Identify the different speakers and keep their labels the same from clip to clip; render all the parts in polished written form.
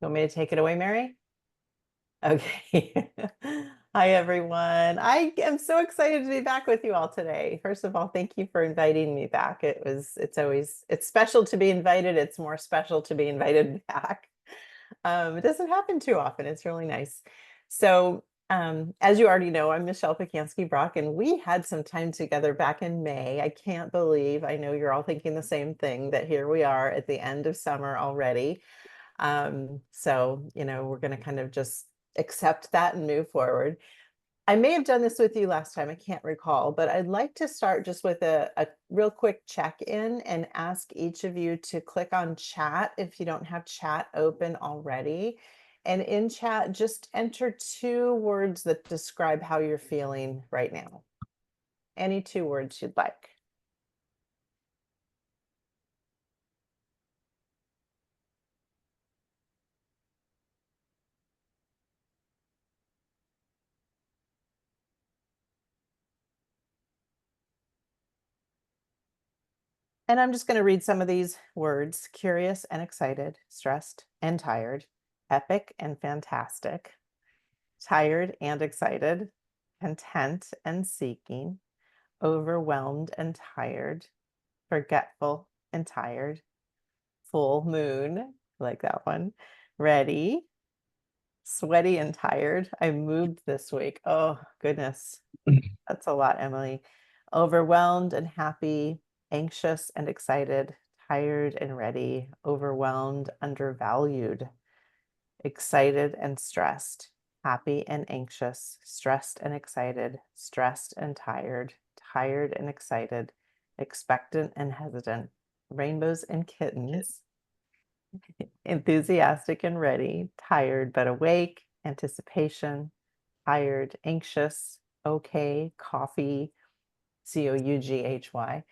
Speaker 1: You want me to take it away, Mary? Okay. Hi, everyone. I am so excited to be back with you all today. First of all, thank you for inviting me back. It's special to be invited. It's more special to be invited back. It doesn't happen too often. It's really nice. So, as you already know, I'm Michelle Pacansky-Brock, and we had some time together back in May. I can't believe, I know you're all thinking the same thing, that here we are at the end of summer already. We're going to kind of just accept that and move forward. I may have done this with you last time, I can't recall, but I'd like to start just with a real quick check-in and ask each of you to click on chat if you don't have chat open already. And in chat, just enter 2 words that describe how you're feeling right now. Any 2 words you'd like. And I'm just going to read some of these words: curious and excited, stressed and tired, epic and fantastic, tired and excited, content and seeking, overwhelmed and tired, forgetful and tired, full moon, like that one, ready, sweaty and tired. I moved this week. Oh, goodness. That's a lot, Emily. Overwhelmed and happy, anxious and excited, tired and ready, overwhelmed, undervalued, excited and stressed, happy and anxious, stressed and excited, stressed and tired, tired and excited, expectant and hesitant, rainbows and kittens, enthusiastic and ready, tired but awake, anticipation, tired, anxious, okay, coffee, COUGHY,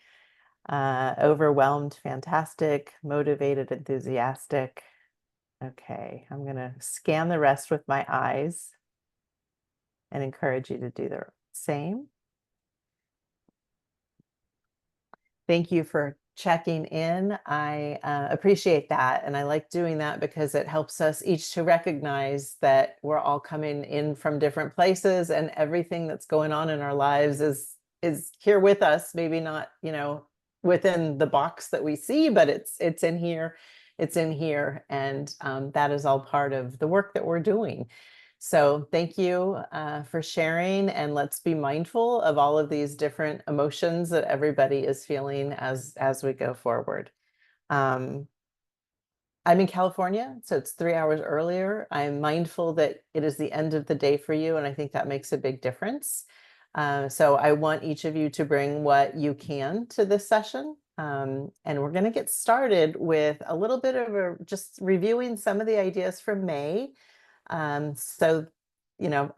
Speaker 1: overwhelmed, fantastic, motivated, enthusiastic. Okay, I'm going to scan the rest with my eyes and encourage you to do the same. Thank you for checking in. I appreciate that. And I like doing that because it helps us each to recognize that we're all coming in from different places, and everything that's going on in our lives is here with us. Maybe not, within the box that we see, but it's in here. It's in here. And that is all part of the work that we're doing. So thank you for sharing, and let's be mindful of all of these different emotions that everybody is feeling as we go forward. I'm in California, so it's 3 hours earlier. I'm mindful that it is the end of the day for you, and I think that makes a big difference. So I want each of you to bring what you can to this session. And we're going to get started with a little bit of just reviewing some of the ideas from May. I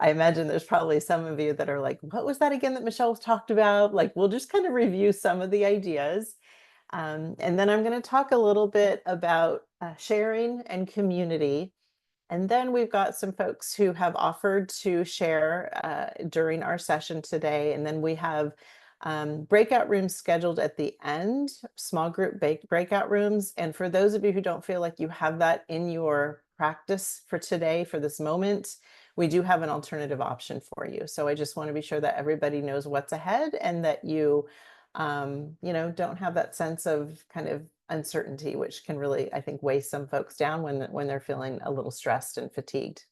Speaker 1: imagine there's probably some of you that are like, what was that again that Michelle talked about? Like, we'll just kind of review some of the ideas. And then I'm going to talk a little bit about sharing and community. And then we've got some folks who have offered to share during our session today. And then we have breakout rooms scheduled at the end, small group breakout rooms. And for those of you who don't feel like you have that in your practice for today, for this moment, we do have an alternative option for you. So I just want to be sure that everybody knows what's ahead, and that you, don't have that sense of kind of uncertainty, which can really, I think, weigh some folks down when they're feeling a little stressed and fatigued.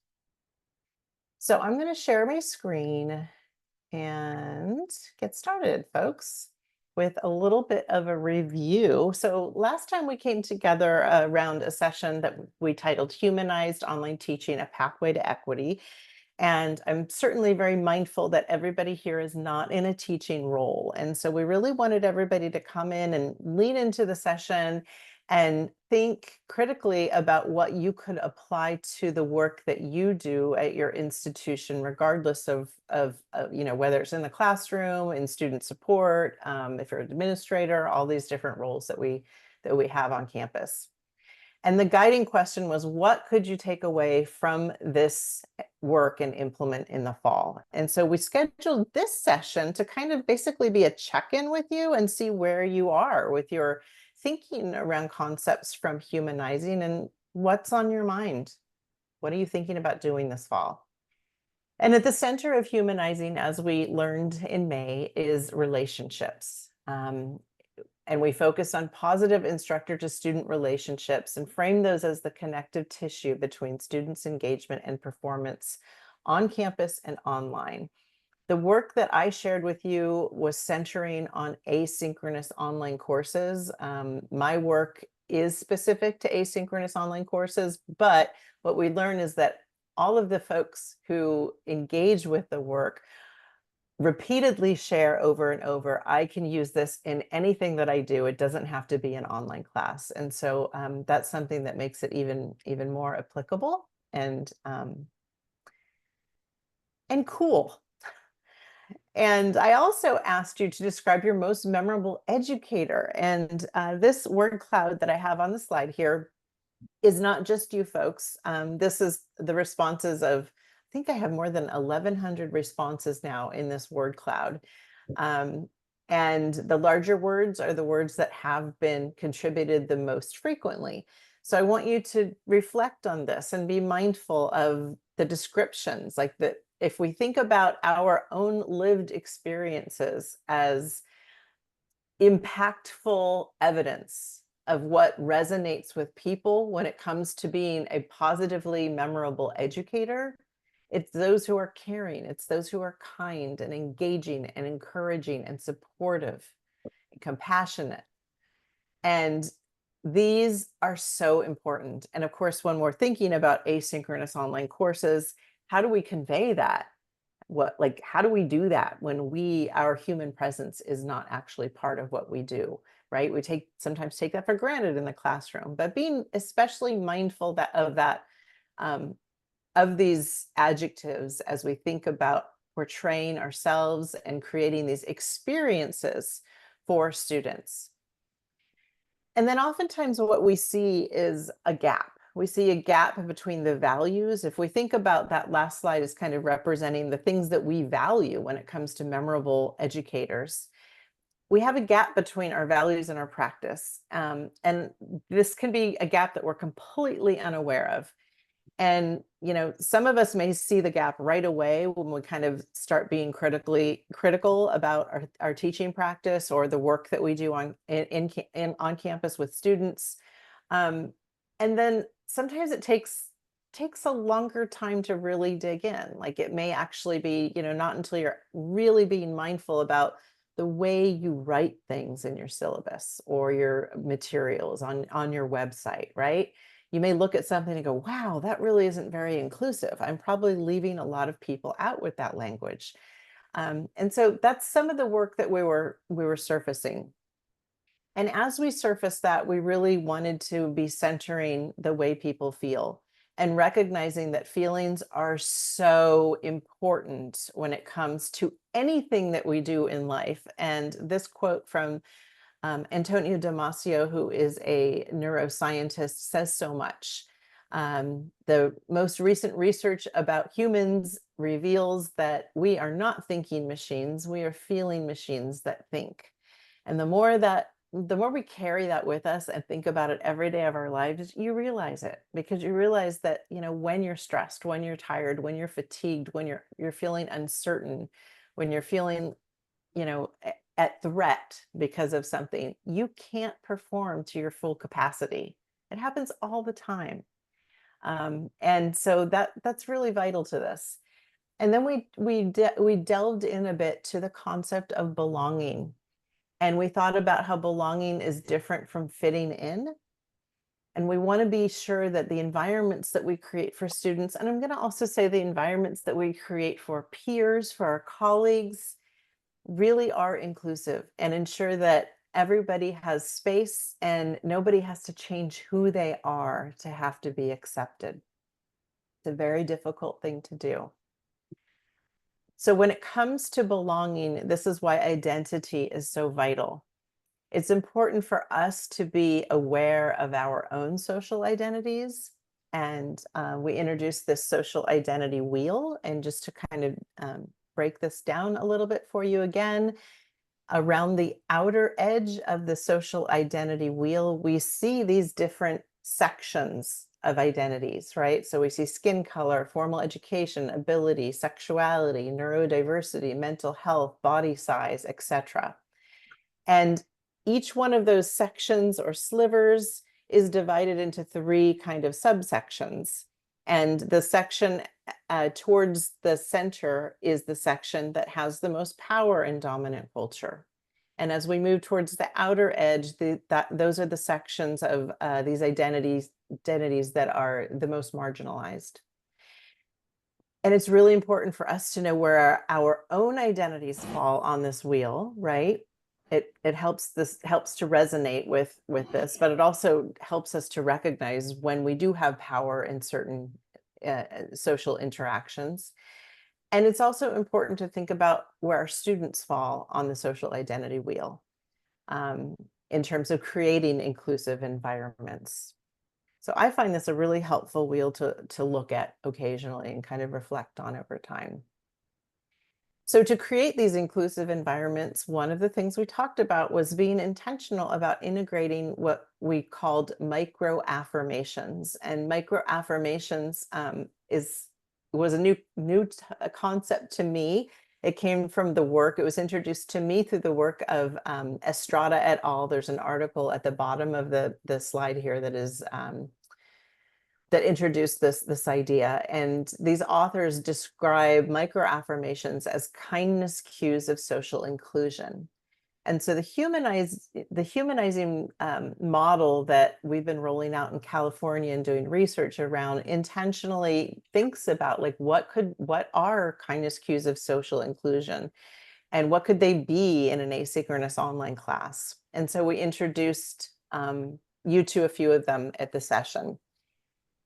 Speaker 1: So I'm going to share my screen and get started, folks, with a little bit of a review. So last time we came together around a session that we titled Humanized Online Teaching: A Pathway to Equity. And I'm certainly very mindful that everybody here is not in a teaching role. And so we really wanted everybody to come in and lean into the session and think critically about what you could apply to the work that you do at your institution, regardless of whether it's in the classroom, in student support, if you're an administrator, all these different roles that we have on campus. And the guiding question was, what could you take away from this work and implement in the fall? And so we scheduled this session to kind of basically be a check-in with you and see where you are with your thinking around concepts from Humanizing and what's on your mind What are you thinking about doing this fall? And at the center of humanizing, as we learned in May, is relationships. And we focus on positive instructor to student relationships and frame those as the connective tissue between students' engagement and performance on campus and online. The work that I shared with you was centering on asynchronous online courses. My work is specific to asynchronous online courses, but what we learn is that all of the folks who engage with the work repeatedly share over and over, I can use this in anything that I do. It doesn't have to be an online class. And so that's something that makes it even more applicable and cool. And I also asked you to describe your most memorable educator. And this word cloud that I have on the slide here is not just you folks. This is the responses of, I think I have more than 1,100 responses now in this word cloud. And the larger words are the words that have been contributed the most frequently. So I want you to reflect on this and be mindful of the descriptions, like that. If we think about our own lived experiences as impactful evidence of what resonates with people when it comes to being a positively memorable educator, it's those who are caring, it's those who are kind and engaging and encouraging and supportive and compassionate. And these are so important. And of course, when we're thinking about asynchronous online courses, how do we convey that? How do we do that when our human presence is not actually part of what we do, right? We sometimes take that for granted in the classroom, but being especially mindful of these adjectives as we think about portraying ourselves and creating these experiences for students. And then oftentimes what we see is a gap. We see a gap between the values. If we think about that last slide as kind of representing the things that we value when it comes to memorable educators, we have a gap between our values and our practice. And this can be a gap that we're completely unaware of. And, some of us may see the gap right away when we kind of start being critical about our teaching practice or the work that we do on campus with students. And then sometimes it takes a longer time to really dig in. Like it may actually be, not until you're really being mindful about the way you write things in your syllabus or your materials on your website, right? You may look at something and go, wow, that really isn't very inclusive. I'm probably leaving a lot of people out with that language. And so that's some of the work that we were surfacing. And as we surfaced that, we really wanted to be centering the way people feel and recognizing that feelings are so important when it comes to anything that we do in life. And this quote from Antonio Damasio, who is a neuroscientist, says so much. The most recent research about humans reveals that we are not thinking machines, we are feeling machines that think. And the more we carry that with us and think about it every day of our lives, you realize it, because you realize that, when you're stressed, when you're tired, when you're fatigued, when you're feeling uncertain, when you're feeling, at threat because of something, you can't perform to your full capacity. It happens all the time. And so that's really vital to this. And then we delved in a bit to the concept of belonging. And we thought about how belonging is different from fitting in. And we want to be sure that the environments that we create for students, and I'm going to also say the environments that we create for peers, for our colleagues, really are inclusive and ensure that everybody has space and nobody has to change who they are to have to be accepted. It's a very difficult thing to do. So when it comes to belonging, this is why identity is so vital. It's important for us to be aware of our own social identities. And we introduced this social identity wheel. And just to kind of break this down a little bit for you again, around the outer edge of the social identity wheel, we see these different sections of identities, right? So we see skin color, formal education, ability, sexuality, neurodiversity, mental health, body size, etc. And each one of those sections or slivers is divided into three kind of subsections. And the section towards the center is the section that has the most power in dominant culture. And as we move towards the outer edge, those are the sections of these identities that are the most marginalized. And it's really important for us to know where our own identities fall on this wheel, right? It helps to resonate with this, but it also helps us to recognize when we do have power in certain social interactions. And it's also important to think about where our students fall on the social identity wheel in terms of creating inclusive environments. So I find this a really helpful wheel to look at occasionally and kind of reflect on over time. So to create these inclusive environments, one of the things we talked about was being intentional about integrating what we called micro affirmations. And micro affirmations was a new concept to me. It came from the work, it was introduced to me through the work of Estrada et al. There's an article at the bottom of the slide here that is that introduced this idea. And these authors describe micro affirmations as kindness cues of social inclusion. And so the humanizing model that we've been rolling out in California and doing research around intentionally thinks about like what are kindness cues of social inclusion and what could they be in an asynchronous online class. And so we introduced you to a few of them at the session.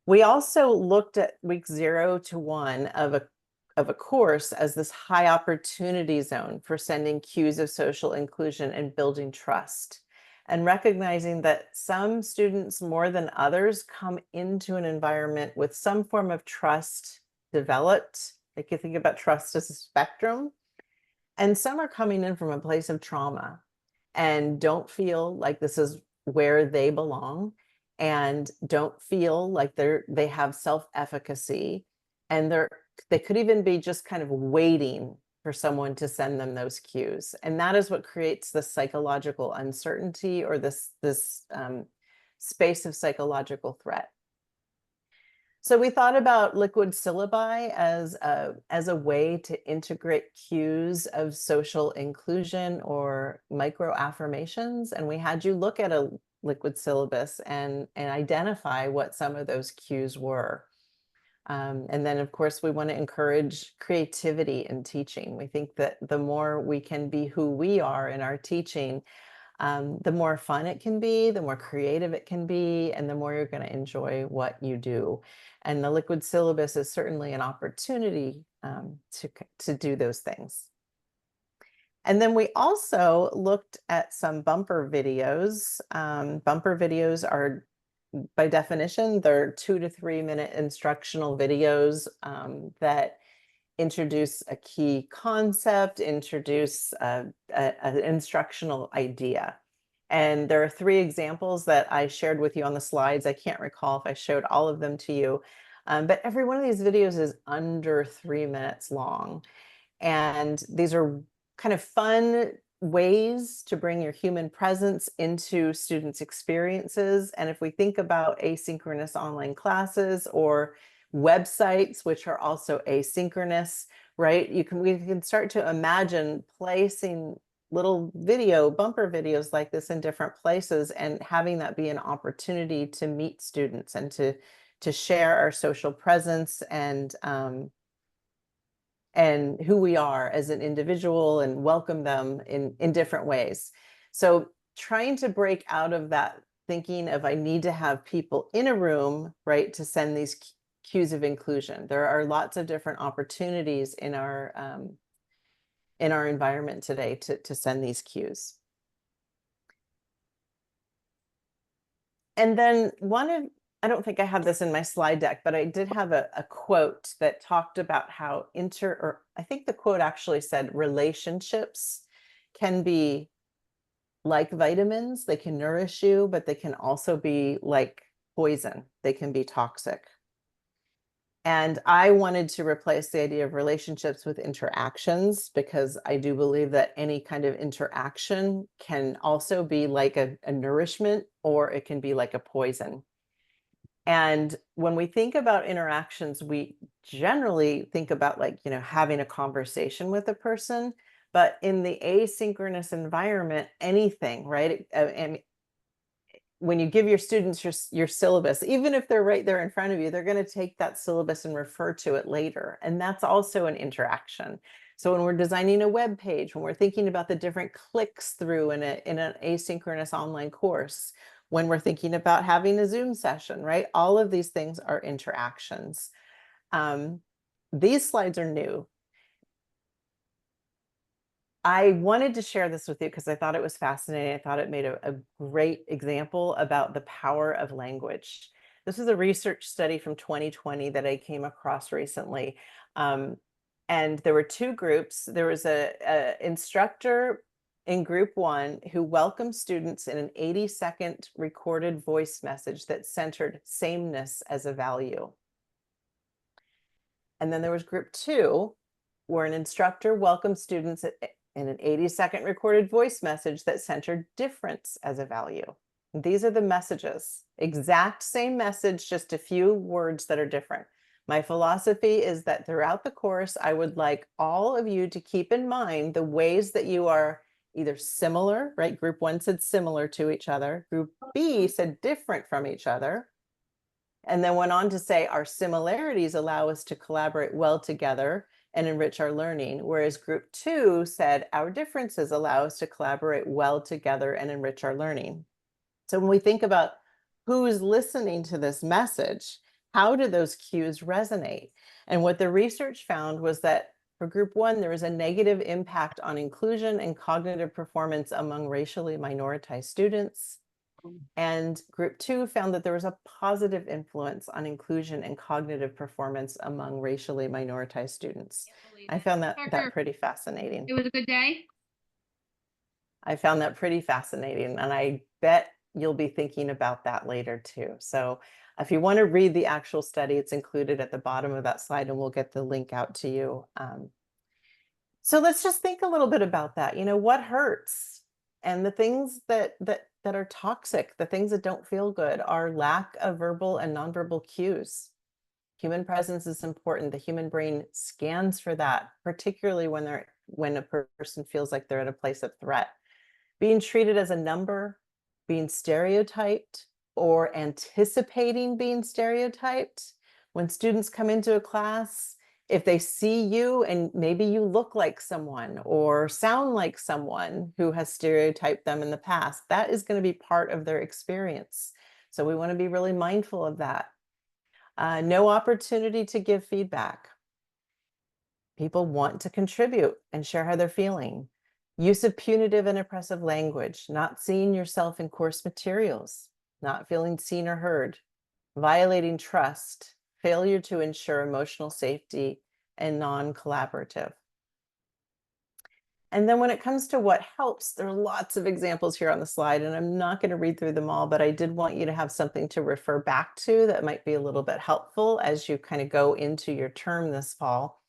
Speaker 1: We also looked at week 0 to 1 of a course as this high opportunity zone for sending cues of social inclusion and building trust, and recognizing that some students more than others come into an environment with some form of trust developed. Like you think about trust as a spectrum, and some are coming in from a place of trauma and don't feel like this is where they belong and don't feel like they have self-efficacy, and they could even be just kind of waiting for someone to send them those cues. And that is what creates the psychological uncertainty or this space of psychological threat. So we thought about liquid syllabi as a way to integrate cues of social inclusion or micro affirmations. And we had you look at a liquid syllabus and identify what some of those cues were. And then, of course, we want to encourage creativity in teaching. We think that the more we can be who we are in our teaching, the more fun it can be, the more creative it can be, and the more you're going to enjoy what you do. And the liquid syllabus is certainly an opportunity to do those things. And then we also looked at some bumper videos. Bumper videos are, by definition, they're 2 to 3 minute instructional videos that introduce a key concept, introduce an instructional idea. And there are 3 examples that I shared with you on the slides. I can't recall if I showed all of them to you, but every one of these videos is under 3 minutes long. And these are kind of fun ways to bring your human presence into students' experiences. And if we think about asynchronous online classes or websites, which are also asynchronous, right? We can start to imagine placing little bumper videos like this in different places and having that be an opportunity to meet students and to share our social presence and who we are as an individual and welcome them in different ways. So trying to break out of that thinking of I need to have people in a room, right, to send these cues of inclusion. There are lots of different opportunities in our environment today to send these cues. And then I don't think I have this in my slide deck, but I did have a quote that talked about how I think the quote actually said relationships can be like vitamins. They can nourish you, but they can also be like poison. They can be toxic. And I wanted to replace the idea of relationships with interactions, because I do believe that any kind of interaction can also be like a nourishment, or it can be like a poison. And when we think about interactions, we generally think about, like, having a conversation with a person. But in the asynchronous environment, anything, right? And when you give your students your syllabus, even if they're right there in front of you, they're going to take that syllabus and refer to it later. And that's also an interaction. So when we're designing a web page, when we're thinking about the different clicks through in an asynchronous online course, when we're thinking about having a Zoom session, right? All of these things are interactions. These slides are new. I wanted to share this with you because I thought it was fascinating. I thought it made a great example about the power of language. This is a research study from 2020 that I came across recently. And there were two groups. There was a instructor in group one who welcomed students in an 80-second recorded voice message that centered sameness as a value. And then there was group two, where an instructor welcomed students in an 80-second recorded voice message that centered difference as a value. These are the messages. Exact same message, just a few words that are different. My philosophy is that throughout the course, I would like all of you to keep in mind the ways that you are either similar, right? Group one said similar to each other. Group B said different from each other. And then went on to say our similarities allow us to collaborate well together and enrich our learning, whereas group two said our differences allow us to collaborate well together and enrich our learning. So when we think about who's listening to this message, how do those cues resonate? And what the research found was that for group one, there was a negative impact on inclusion and cognitive performance among racially minoritized students. And group two found that there was a positive influence on inclusion and cognitive performance among racially minoritized students. I found that pretty fascinating.
Speaker 2: It was a good day.
Speaker 1: I found that pretty fascinating, and I bet you'll be thinking about that later too. So if you want to read the actual study, it's included at the bottom of that slide, and we'll get the link out to you. So let's just think a little bit about that. What hurts? And the things that are toxic, the things that don't feel good, are lack of verbal and nonverbal cues. Human presence is important. The human brain scans for that, particularly when a person feels like they're at a place of threat. Being treated as a number, being stereotyped, or anticipating being stereotyped. When students come into a class, if they see you and maybe you look like someone or sound like someone who has stereotyped them in the past, that is going to be part of their experience. So we want to be really mindful of that. No opportunity to give feedback. People want to contribute and share how they're feeling. Use of punitive and oppressive language, not seeing yourself in course materials, not feeling seen or heard, violating trust, failure to ensure emotional safety, and non-collaborative. And then when it comes to what helps, there are lots of examples here on the slide, and I'm not going to read through them all, but I did want you to have something to refer back to that might be a little bit helpful as you kind of go into your term this fall.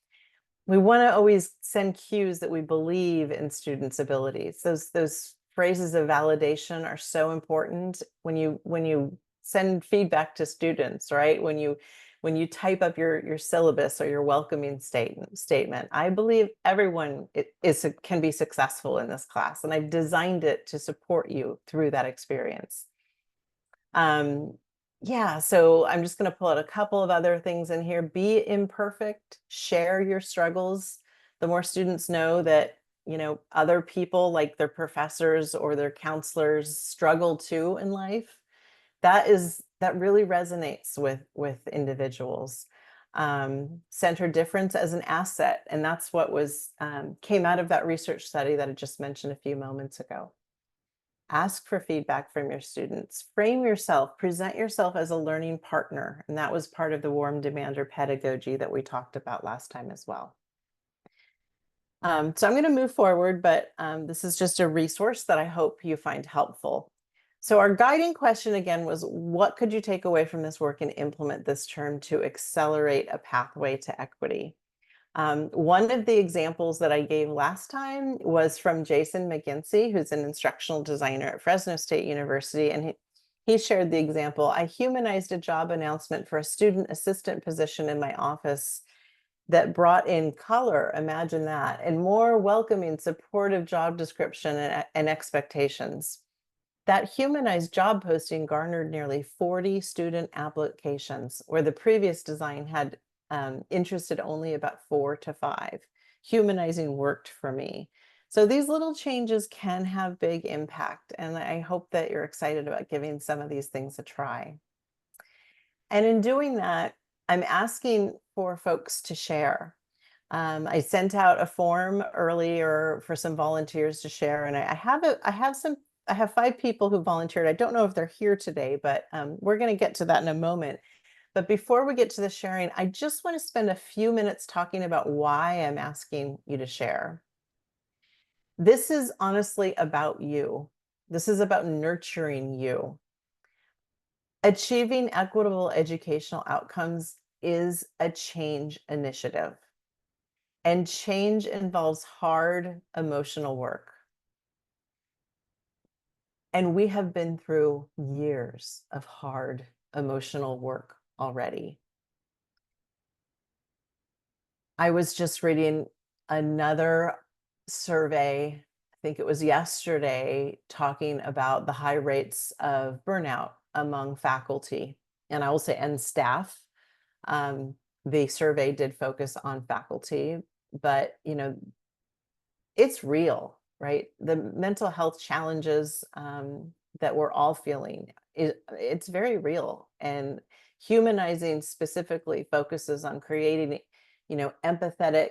Speaker 1: We want to always send cues that we believe in students' abilities. Those phrases of validation are so important when you send feedback to students, right? When you type up your syllabus or your welcoming statement. I believe everyone can be successful in this class, and I've designed it to support you through that experience. Yeah, so I'm just going to pull out a couple of other things in here. Be imperfect, share your struggles. The more students know that, other people, like their professors or their counselors, struggle too in life, that really resonates with individuals. Center difference as an asset, and that's what came out of that research study that I just mentioned a few moments ago. Ask for feedback from your students. Frame yourself, present yourself as a learning partner. And that was part of the warm demander pedagogy that we talked about last time as well. So I'm going to move forward, but this is just a resource that I hope you find helpful. So our guiding question again was, what could you take away from this work and implement this term to accelerate a pathway to equity? One of the examples that I gave last time was from Jason McGinty, who's an instructional designer at Fresno State University. And he shared the example. I humanized a job announcement for a student assistant position in my office that brought in color, imagine that, and more welcoming, supportive job description and expectations. That humanized job posting garnered nearly 40 student applications, where the previous design had interested only about 4 to 5. Humanizing worked for me. So these little changes can have big impact, and I hope that you're excited about giving some of these things a try. And in doing that, I'm asking for folks to share. I sent out a form earlier for some volunteers to share, and I have 5 people who volunteered. I don't know if they're here today, but we're going to get to that in a moment. But before we get to the sharing, I just want to spend a few minutes talking about why I'm asking you to share. This is honestly about you. This is about nurturing you. Achieving equitable educational outcomes is a change initiative. And change involves hard emotional work. And we have been through years of hard emotional work already. I was just reading another survey, I think it was yesterday, talking about the high rates of burnout among faculty, and I will say, and staff. The survey did focus on faculty, but it's real, right? The mental health challenges that we're all feeling, it's very real. And humanizing specifically focuses on creating, empathetic,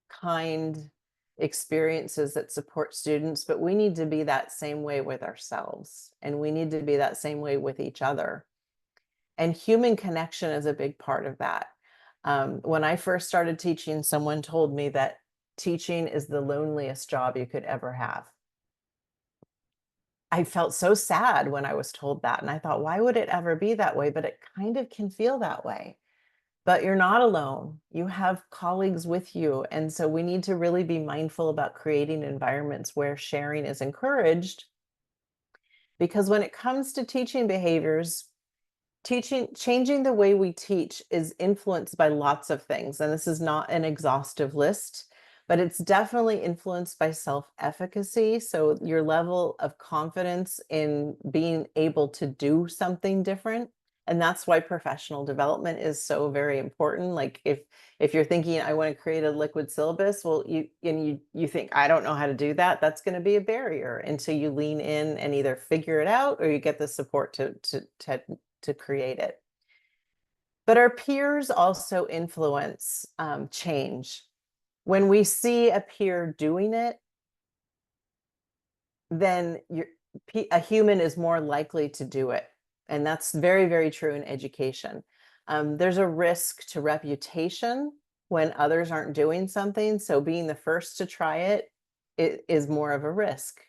Speaker 1: kind experiences that support students, but we need to be that same way with ourselves, and we need to be that same way with each other. And human connection is a big part of that. When I first started teaching, someone told me that teaching is the loneliest job you could ever have. I felt so sad when I was told that. And I thought, why would it ever be that way? But it kind of can feel that way. But you're not alone. You have colleagues with you. And so we need to really be mindful about creating environments where sharing is encouraged. Because when it comes to teaching behaviors, changing the way we teach is influenced by lots of things, and this is not an exhaustive list, but it's definitely influenced by self-efficacy, so your level of confidence in being able to do something different. And that's why professional development is so very important. Like if you're thinking, I want to create a liquid syllabus, well, you think, I don't know how to do that, that's going to be a barrier until you lean in and either figure it out or you get the support to create it. But our peers also influence change. When we see a peer doing it, then a human is more likely to do it. And that's very, very true in education. There's a risk to reputation when others aren't doing something. So being the first to try it is more of a risk.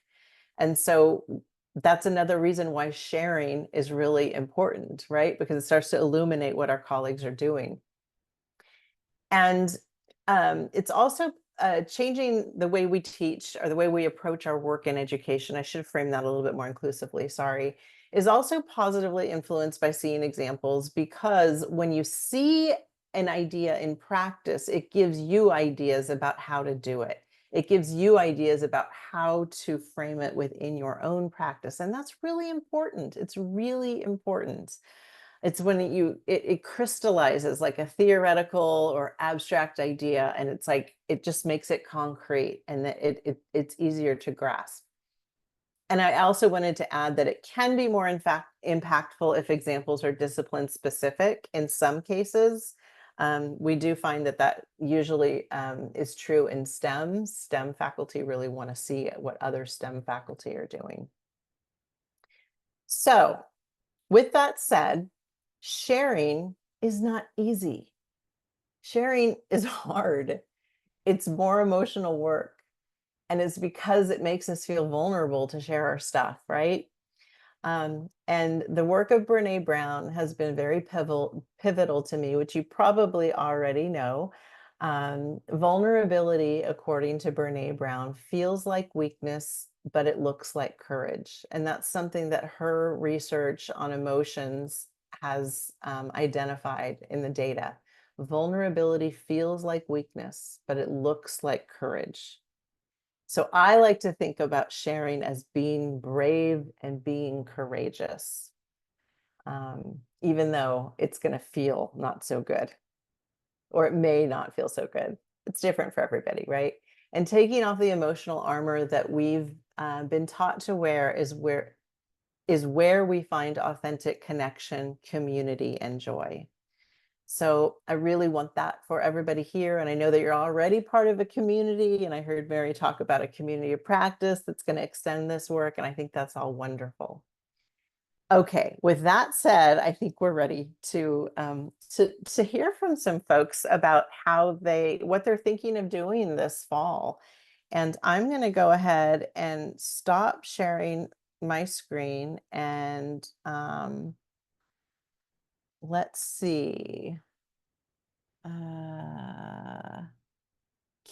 Speaker 1: And so that's another reason why sharing is really important, right? Because it starts to illuminate what our colleagues are doing. And it's also changing the way we teach or the way we approach our work in education. I should have framed that a little bit more inclusively, sorry, is also positively influenced by seeing examples, because when you see an idea in practice, it gives you ideas about how to do it. It gives you ideas about how to frame it within your own practice. And that's really important. It's really important. It's when it crystallizes like a theoretical or abstract idea, and it's like it just makes it concrete, and that it's easier to grasp. And I also wanted to add that it can be more, in fact, impactful if examples are discipline specific. In some cases, we do find that usually is true in STEM. STEM faculty really want to see what other STEM faculty are doing. So with that said, sharing is not easy. Sharing is hard. It's more emotional work. And it's because it makes us feel vulnerable to share our stuff, right? And the work of Brene Brown has been very pivotal to me, which you probably already know. Vulnerability, according to Brene Brown, feels like weakness, but it looks like courage. And that's something that her research on emotions has identified in the data. Vulnerability feels like weakness, but it looks like courage. So I like to think about sharing as being brave and being courageous, even though it's going to feel not so good, or it may not feel so good. It's different for everybody, right? And taking off the emotional armor that we've been taught to wear is where we find authentic connection, community, and joy. So I really want that for everybody here. And I know that you're already part of a community. And I heard Mary talk about a community of practice that's going to extend this work. And I think that's all wonderful. Okay, with that said, I think we're ready to hear from some folks about what they're thinking of doing this fall. And I'm going to go ahead and stop sharing my screen and let's see.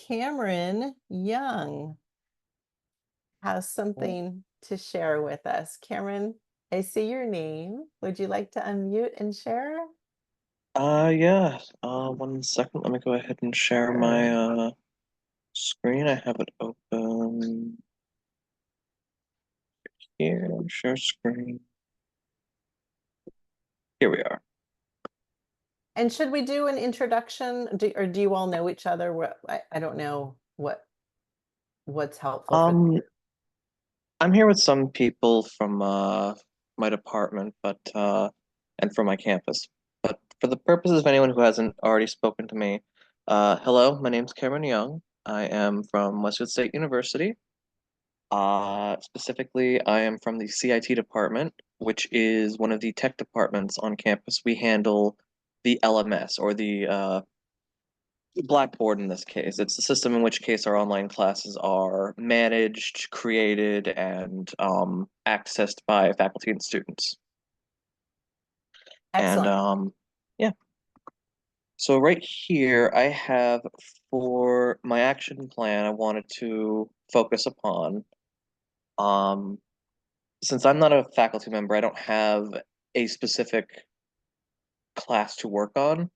Speaker 1: Cameron Young has something to share with us. Cameron, I see your name. Would you like to unmute and share?
Speaker 2: Yeah. 1 second. Let me go ahead and share my
Speaker 1: Sure.
Speaker 2: screen. I have it open here. Share screen. Here we are.
Speaker 1: And should we do an introduction, or do you all know each other? I don't know what's helpful for the
Speaker 2: Um,
Speaker 1: group.
Speaker 2: I'm here with some people from my department, but and from my campus. But for the purposes of anyone who hasn't already spoken to me, hello, my name's Cameron Young. I am from Westwood State University. Specifically, I am from the CIT department, which is one of the tech departments on campus. We handle the LMS, or the Blackboard in this case. It's the system in which case our online classes are managed, created, and accessed by faculty and students. And
Speaker 1: Excellent.
Speaker 2: yeah, so right here I have, for my action plan, I wanted to focus upon um, since I'm not a faculty member, I don't have a specific class to work on,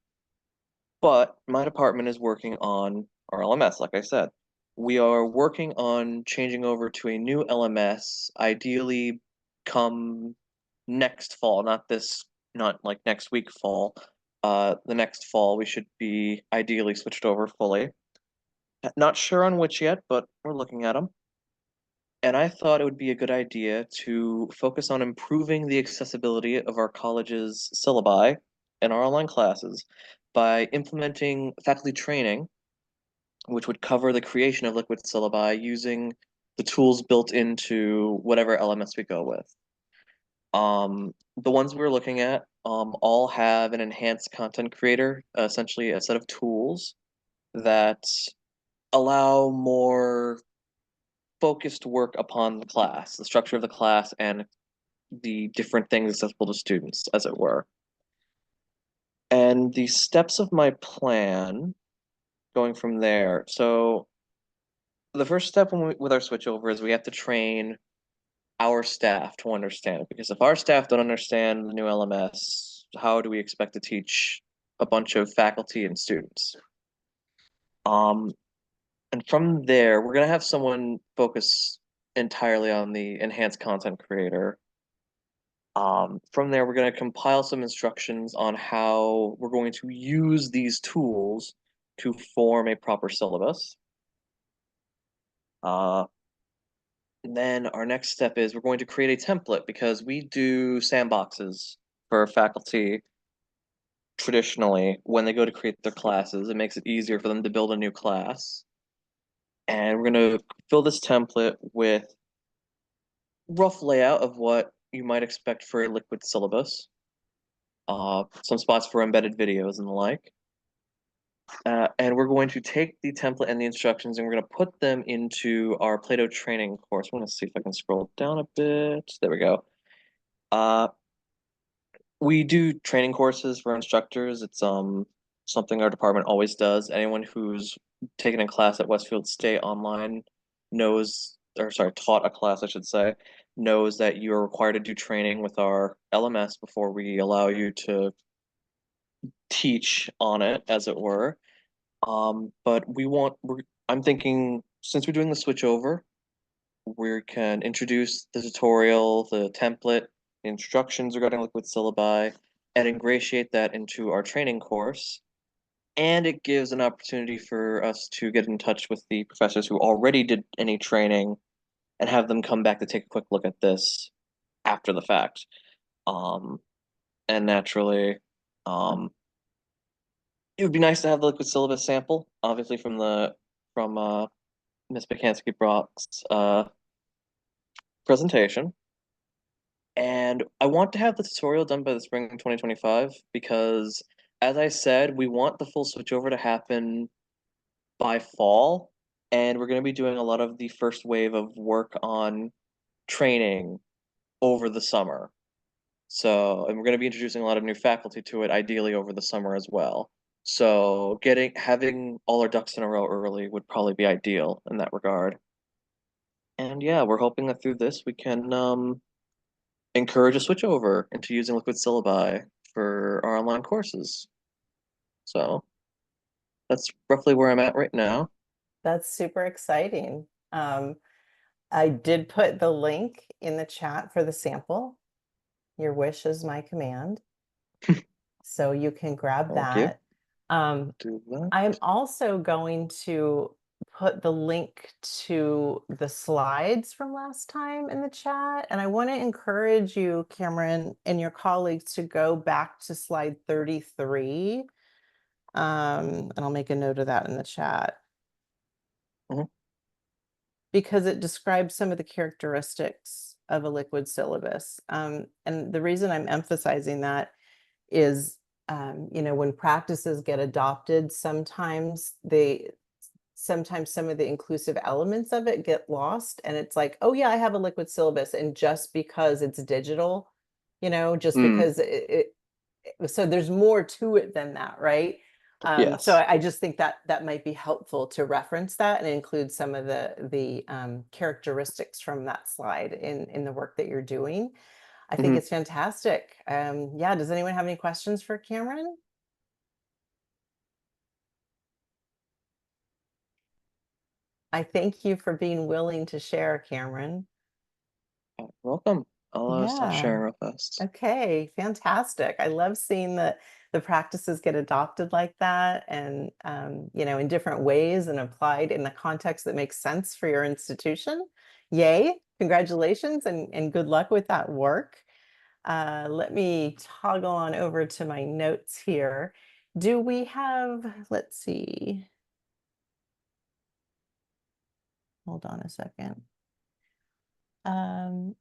Speaker 2: but my department is working on our LMS, like I said. We are working on changing over to a new LMS, ideally come next fall, not like next week fall. The next fall, we should be ideally switched over fully. Not sure on which yet, but we're looking at them. And I thought it would be a good idea to focus on improving the accessibility of our college's syllabi and our online classes by implementing faculty training, which would cover the creation of liquid syllabi using the tools built into whatever LMS we go with. The ones we're looking at all have an enhanced content creator, essentially a set of tools that allow more focused work upon the class, the structure of the class, and the different things accessible to students, as it were. And the steps of my plan going from there. So the first step with our switchover is we have to train our staff to understand it. Because if our staff don't understand the new LMS, how do we expect to teach a bunch of faculty and students? Um, and from there, we're gonna have someone focus entirely on the enhanced content creator. From there, we're going to compile some instructions on how we're going to use these tools to form a proper syllabus. Uh, and then our next step is we're going to create a template, because we do sandboxes for faculty traditionally when they go to create their classes. It makes it easier for them to build a new class. And we're going to fill this template with rough layout of what you might expect for a liquid syllabus, some spots for embedded videos and the like. And we're going to take the template and the instructions, and we're going to put them into our Play-Doh training course. I'm going to see if I can scroll down a bit. There we go. Uh, we do training courses for instructors. It's something our department always does. Anyone who's taken a class at Westfield State online knows, or sorry, taught a class, I should say, knows that you're required to do training with our LMS before we allow you to teach on it, as it were. But I'm thinking since we're doing the switch over, we can introduce the tutorial, the template, the instructions regarding liquid syllabi, and ingratiate that into our training course. And it gives an opportunity for us to get in touch with the professors who already did any training and have them come back to take a quick look at this after the fact. Um, and naturally, um, it would be nice to have the liquid syllabus sample, obviously from Miss Bakansky Brock's presentation. And I want to have the tutorial done by the spring 2025 because, as I said, we want the full switchover to happen by fall. And we're going to be doing a lot of the first wave of work on training over the summer. So, and we're going to be introducing a lot of new faculty to it, ideally over the summer as well. So, having all our ducks in a row early would probably be ideal in that regard. And yeah, we're hoping that through this we can encourage a switch over into using liquid syllabi for our online courses. So that's roughly where I'm at right now.
Speaker 1: That's super exciting. I did put the link in the chat for the sample. Your wish is my command. So you can grab
Speaker 2: Thank you.
Speaker 1: that. Um,
Speaker 2: Do that.
Speaker 1: I'm also going to put the link to the slides from last time in the chat. And I want to encourage you, Cameron, and your colleagues to go back to slide 33. And I'll make a note of that in the chat.
Speaker 2: Mhm.
Speaker 1: Because it describes some of the characteristics of a liquid syllabus. And the reason I'm emphasizing that is, when practices get adopted, sometimes some of the inclusive elements of it get lost. And it's like, oh yeah, I have a liquid syllabus. And just because it's digital, just
Speaker 2: Mm,
Speaker 1: because so there's more to it than that, right? So
Speaker 2: yes.
Speaker 1: I just think that that might be helpful to reference that and include some of the characteristics from that slide in the work that you're doing. I think
Speaker 2: Mhm.
Speaker 1: it's fantastic. Yeah, does anyone have any questions for Cameron? I thank you for being willing to share, Cameron.
Speaker 2: Welcome. I'll stop
Speaker 1: Yeah.
Speaker 2: sharing real fast.
Speaker 1: Okay, fantastic. I love seeing the practices get adopted like that and in different ways and applied in the context that makes sense for your institution. Yay, congratulations and good luck with that work. Let me toggle on over to my notes here. Do we have, let's see, hold on a second.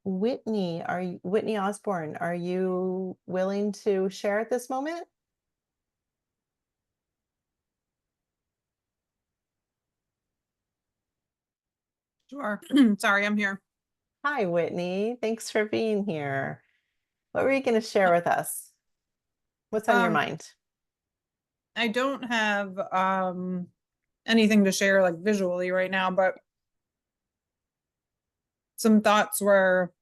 Speaker 1: Whitney Osborne, are you willing to share at this moment?
Speaker 3: Sure. Sorry, I'm here.
Speaker 1: Hi, Whitney. Thanks for being here. What were you going to share with us? What's on your
Speaker 3: Um,
Speaker 1: mind?
Speaker 3: I don't have anything to share like visually right now, but some thoughts were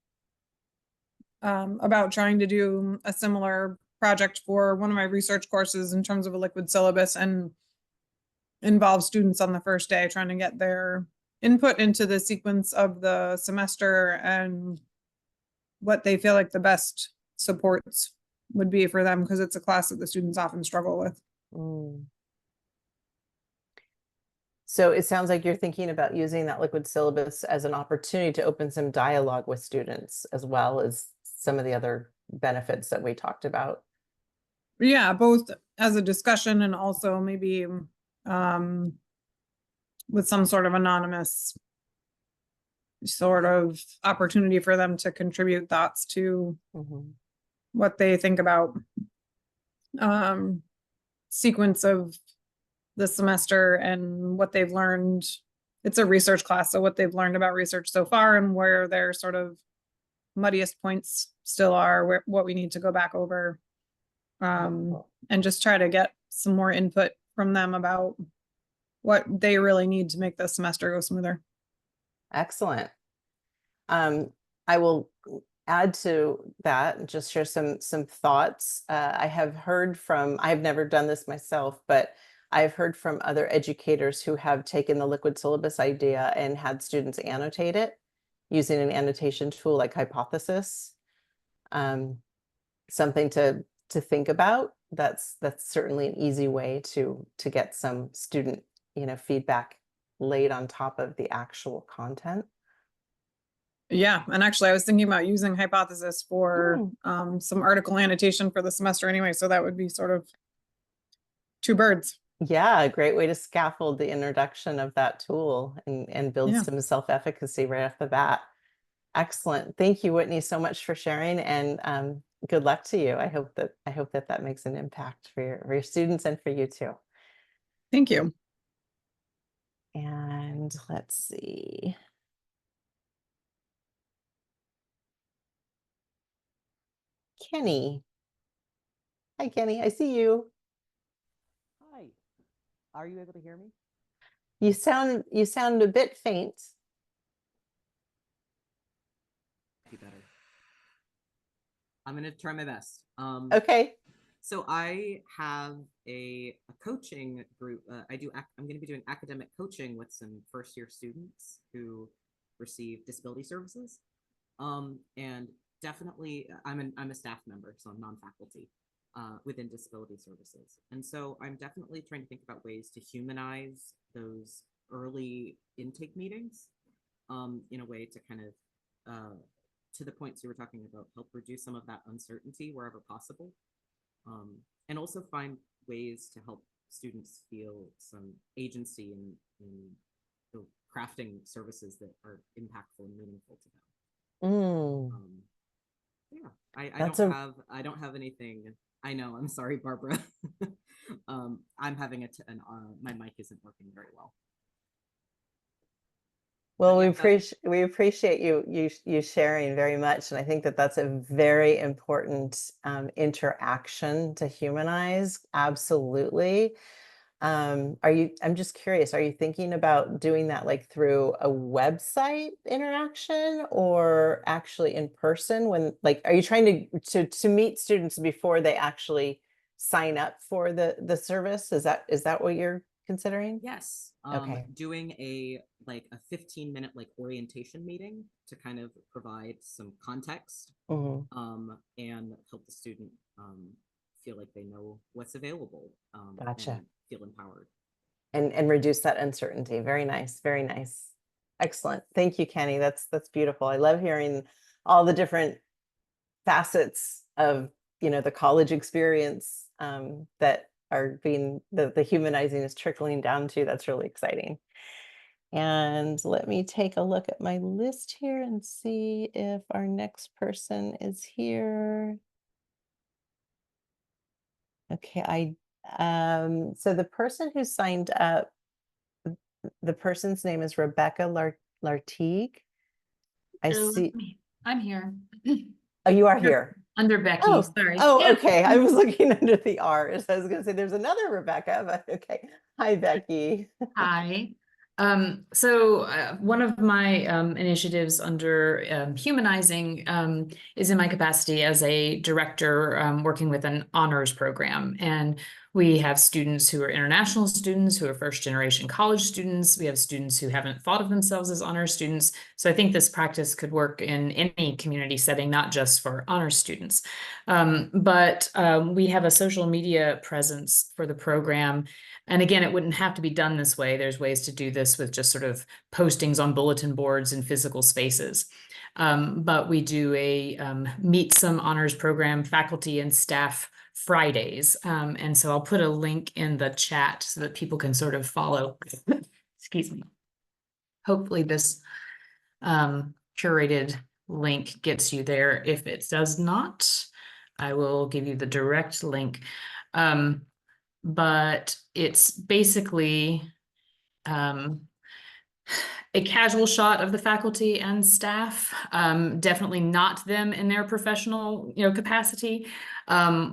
Speaker 3: about trying to do a similar project for one of my research courses in terms of a liquid syllabus and involve students on the first day trying to get their input into the sequence of the semester and what they feel like the best supports would be for them because it's a class that the students often struggle with.
Speaker 1: Mm. So it sounds like you're thinking about using that liquid syllabus as an opportunity to open some dialogue with students, as well as some of the other benefits that we talked about.
Speaker 3: Yeah, both as a discussion and also maybe um, with some sort of anonymous sort of opportunity for them to contribute thoughts to
Speaker 1: Mhm.
Speaker 3: what they think about um, sequence of the semester and what they've learned. It's a research class, so what they've learned about research so far and where they're sort of muddiest points still are, what we need to go back over. And just try to get some more input from them about what they really need to make this semester go smoother.
Speaker 1: Excellent. I will add to that and just share some thoughts. I have heard from, I've never done this myself, but I've heard from other educators who have taken the liquid syllabus idea and had students annotate it using an annotation tool like Hypothesis. Something to think about. That's certainly an easy way to get some student, feedback laid on top of the actual content.
Speaker 3: Yeah, and actually I was thinking about using Hypothesis for some article annotation for the semester anyway, so that would be sort of two birds.
Speaker 1: Yeah, a great way to scaffold the introduction of that tool and build some self-efficacy right off the bat. Excellent. Thank you, Whitney, so much for sharing, and good luck to you. I hope that makes an impact for your students and for you too.
Speaker 3: Thank you.
Speaker 1: And let's see. Kenny. Hi, Kenny. I see you.
Speaker 4: Hi. Are you able to hear me?
Speaker 1: You sound a bit faint.
Speaker 4: Be better. I'm gonna try my best.
Speaker 1: Okay.
Speaker 4: So I have a coaching group. I'm going to be doing academic coaching with some first-year students who receive disability services. And definitely, I'm a staff member, so I'm non-faculty within disability services. And so I'm definitely trying to think about ways to humanize those early intake meetings in a way to kind of, to the points you were talking about, help reduce some of that uncertainty wherever possible. And also find ways to help students feel some agency in the crafting services that are impactful and meaningful to them. Yeah, I don't have anything. I know. I'm sorry, Barbara. I'm having my mic isn't working very well.
Speaker 1: Well, we appreciate you sharing very much, and I think that that's a very important interaction to humanize. Absolutely. I'm just curious, are you thinking about doing that like through a website interaction or actually in person? When are you trying to meet students before they actually sign up for the service? Is that what you're considering?
Speaker 4: Yes.
Speaker 1: Okay.
Speaker 4: Doing a 15-minute orientation meeting to kind of provide some context and help the student feel like they know what's available.
Speaker 1: Gotcha.
Speaker 4: And feel empowered.
Speaker 1: And reduce that uncertainty. Very nice. Very nice. Excellent. Thank you, Kenny. That's beautiful. I love hearing all the different facets of the college experience that are being the humanizing is trickling down to. That's really exciting. And let me take a look at my list here and see if our next person is here. Okay, so the person who signed up, the person's name is Rebecca Lartigue. I see.
Speaker 5: I'm here.
Speaker 1: Oh, you are here.
Speaker 5: Under Becky,
Speaker 1: Oh,
Speaker 5: sorry.
Speaker 1: Oh, okay. I was looking under the R. So I was going to say there's another Rebecca, but okay. Hi, Becky.
Speaker 5: Hi. So one of my initiatives under Humanizing is in my capacity as a director working with an honors program. And we have students who are international students, who are first generation college students. We have students who haven't thought of themselves as honors students. So I think this practice could work in any community setting, not just for honors students. But we have a social media presence for the program. And again, it wouldn't have to be done this way. There's ways to do this with just sort of postings on bulletin boards and physical spaces. But we do a Meet Some Honors Program faculty and staff Fridays. And so I'll put a link in the chat so that people can sort of follow. Excuse me. Hopefully this curated link gets you there. If it does not, I will give you the direct link. But it's basically a casual shot of the faculty and staff, definitely not them in their professional, capacity,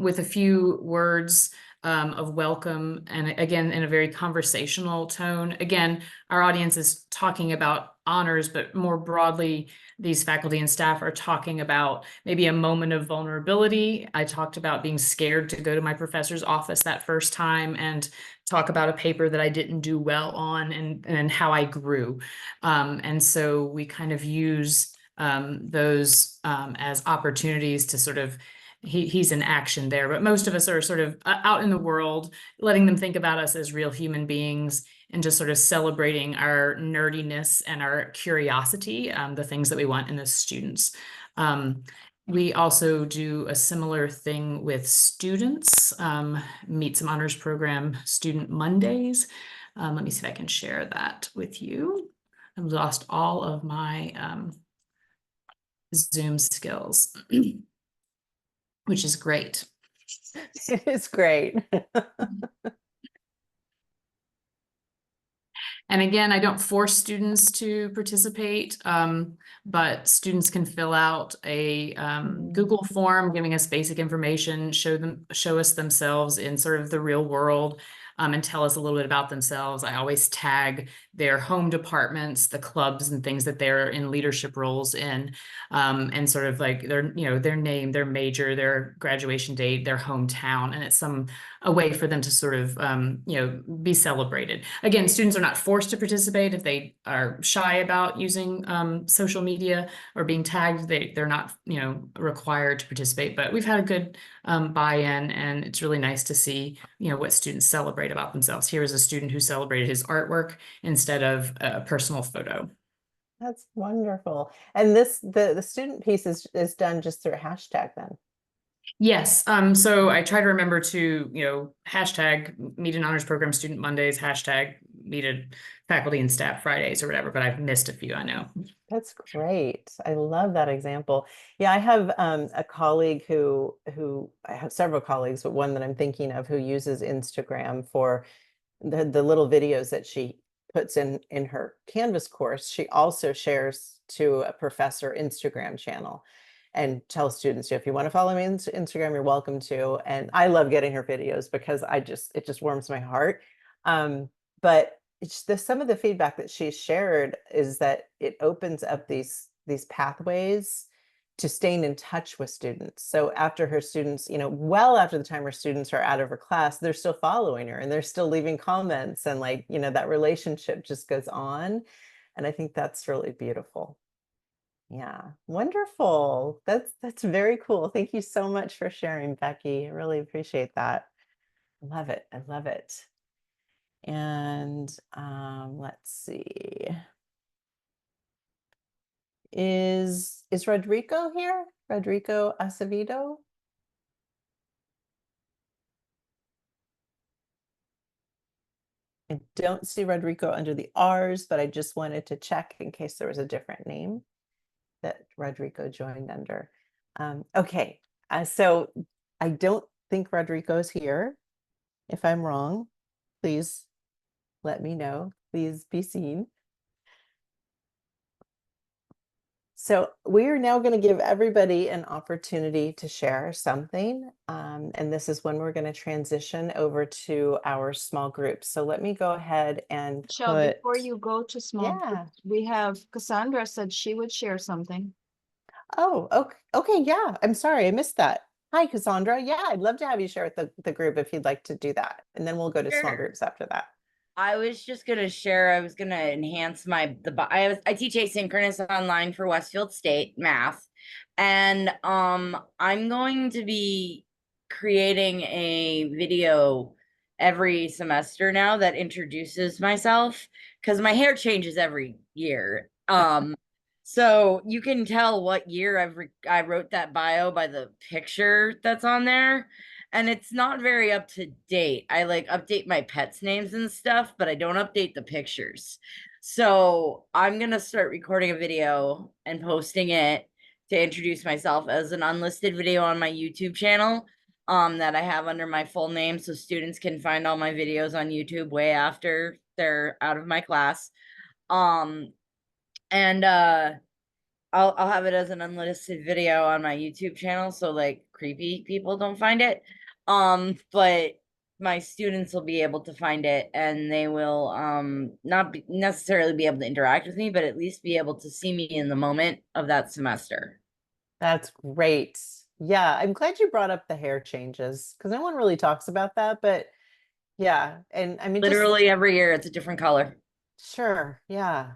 Speaker 5: with a few words of welcome, and again, in a very conversational tone. Again, our audience is talking about honors, but more broadly, these faculty and staff are talking about maybe a moment of vulnerability. I talked about being scared to go to my professor's office that first time and talk about a paper that I didn't do well on, and how I grew. And so we kind of use those as opportunities to sort of, he's in action there, but most of us are sort of out in the world, letting them think about us as real human beings and just sort of celebrating our nerdiness and our curiosity, the things that we want in the students. We also do a similar thing with students, Meet Some Honors Program Student Mondays. Let me see if I can share that with you. I've lost all of my Zoom skills, which is great.
Speaker 1: It is great.
Speaker 5: And again, I don't force students to participate, but students can fill out a Google form giving us basic information, show us themselves in sort of the real world, and tell us a little bit about themselves. I always tag their home departments, the clubs and things that they're in leadership roles in, and sort of like their name, their major, their graduation date, their hometown, and it's a way for them to sort of be celebrated. Again, students are not forced to participate if they are shy about using social media or being tagged. They're not required to participate, but we've had a good buy-in, and it's really nice to see what students celebrate about themselves. Here is a student who celebrated his artwork instead of a personal photo.
Speaker 1: That's wonderful. And the student piece is done just through a hashtag then.
Speaker 5: Yes. So I try to remember to, hashtag Meet an Honors Program Student Mondays, hashtag Meet a Faculty and Staff Fridays or whatever, but I've missed a few, I know.
Speaker 1: That's great. I love that example. Yeah, I have a colleague who I have several colleagues, but one that I'm thinking of who uses Instagram for the little videos that she puts in her Canvas course. She also shares to a professor Instagram channel and tells students, if you want to follow me on Instagram, you're welcome to. And I love getting her videos because it just warms my heart. But some of the feedback that she shared is that it opens up these pathways to staying in touch with students. So after her students, well after the time her students are out of her class, they're still following her and they're still leaving comments, and that relationship just goes on. And I think that's really beautiful. Yeah, wonderful. That's very cool. Thank you so much for sharing, Becky. I really appreciate that. Love it. I love it. And let's see. Is Rodrigo here? Rodrigo Acevedo? I don't see Rodrigo under the R's, but I just wanted to check in case there was a different name that Rodrigo joined under. Okay, so I don't think Rodrigo's here. If I'm wrong, please let me know. Please be seen. So we are now going to give everybody an opportunity to share something. And this is when we're going to transition over to our small groups. So let me go ahead and
Speaker 6: Michelle, before you go to small
Speaker 1: Yeah.
Speaker 6: groups, we have Cassandra said she would share something.
Speaker 1: Oh, okay. Okay, yeah. I'm sorry, I missed that. Hi, Cassandra. Yeah, I'd love to have you share with the group if you'd like to do that. And then we'll go to small
Speaker 7: Sure.
Speaker 1: groups after that.
Speaker 7: I was just gonna share. I was gonna enhance I teach asynchronous online for Westfield State math, and I'm going to be creating a video every semester now that introduces myself, because my hair changes every year. So you can tell what year I wrote that bio by the picture that's on there. And it's not very up to date. I update my pets' names and stuff, but I don't update the pictures. So I'm gonna start recording a video and posting it to introduce myself as an unlisted video on my YouTube channel that I have under my full name, so students can find all my videos on YouTube way after they're out of my class. Um, and I'll have it as an unlisted video on my YouTube channel, so like creepy people don't find it. But my students will be able to find it, and they will not necessarily be able to interact with me, but at least be able to see me in the moment of that semester.
Speaker 1: That's great. Yeah, I'm glad you brought up the hair changes because no one really talks about that, but yeah, and I mean, just
Speaker 7: Literally every year it's a different color.
Speaker 1: sure, yeah.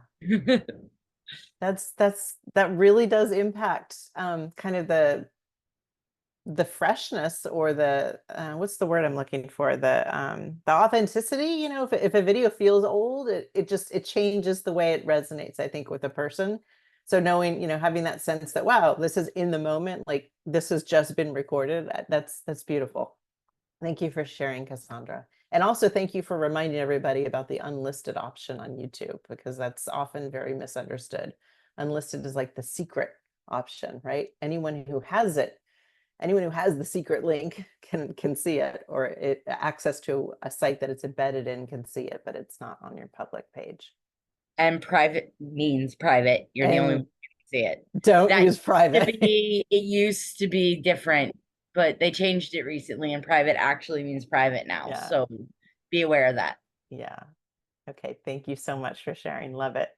Speaker 1: That really does impact kind of the freshness or the what's the word I'm looking for, the authenticity. You know, if a video feels old, it changes the way it resonates, I think, with a person. So knowing, you know, having that sense that wow, this is in the moment, like this has just been recorded, that's beautiful. Thank you for sharing, Cassandra. And also thank you for reminding everybody about the unlisted option on YouTube, because that's often very misunderstood. Unlisted is like the secret option, right? Anyone who has it, anyone who has the secret link can see it, or it access to a site that it's embedded in can see it, but it's not on your public page.
Speaker 7: And private means private. You're the only
Speaker 1: And
Speaker 7: one who can see it.
Speaker 1: don't
Speaker 7: That
Speaker 1: use private.
Speaker 7: it used to be different, but they changed it recently, and private actually means private now.
Speaker 1: Yeah.
Speaker 7: So be aware of that.
Speaker 1: Yeah. Okay. Thank you so much for sharing. Love it.